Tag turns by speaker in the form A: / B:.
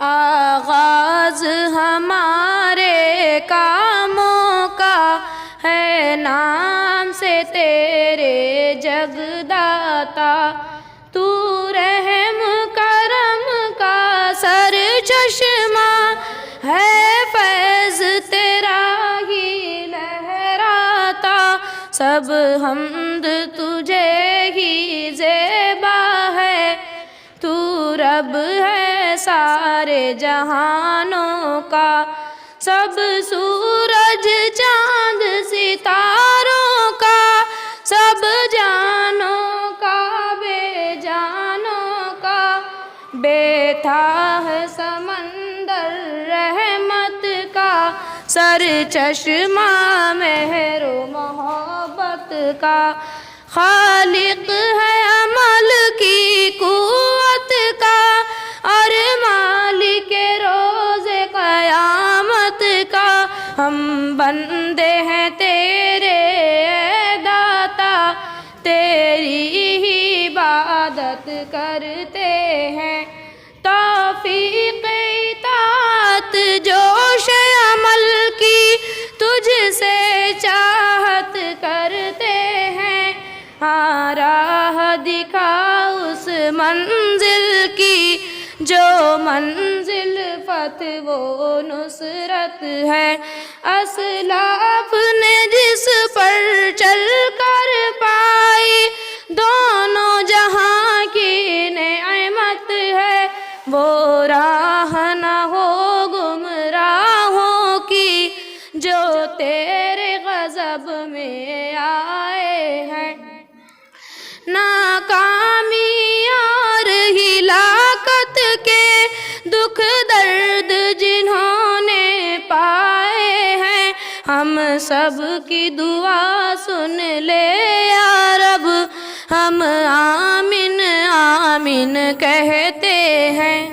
A: آغاز ہمارے کاموں کا ہے نام سے تیرے جگداتا، تو رحم کرم کا سر چشمہ ہے، فیض تیرا ہی لہراتا، سب حمد تجھے ہی زیبا ہے، تو رب ہے سارے جہانوں کا، سب سورج چاند ستاروں کا، سب جانوں کا بے جانوں کا، بے تھا ہے سمندر رحمت کا، سر چشمہ مہر و محبت کا، خالق ہے عمل کی قوت کا، اور مالک روز قیامت کا، ہم بندے ہیں تیرے اے داتا، تیری ہی عبادت کرتے ہیں، توفیق اطاعت جوش عمل کی تجھ سے چاہت کرتے ہیں، ہاں راہ دکھا اس منزل کی جو منزل فتح و نصرت ہے، اسلاف نے جس پر چل کر پائی دونوں جہاں کی نعمت ہے، وہ راہ نہ ہو گمراہوں کی جو تیرے غضب میں آئے ہیں، ناکامی اور ہلاکت کے دکھ درد جنہوں نے پائے ہیں، ہم سب کی دعا سن لے یا رب، ہم آمین آمین کہتے ہیں۔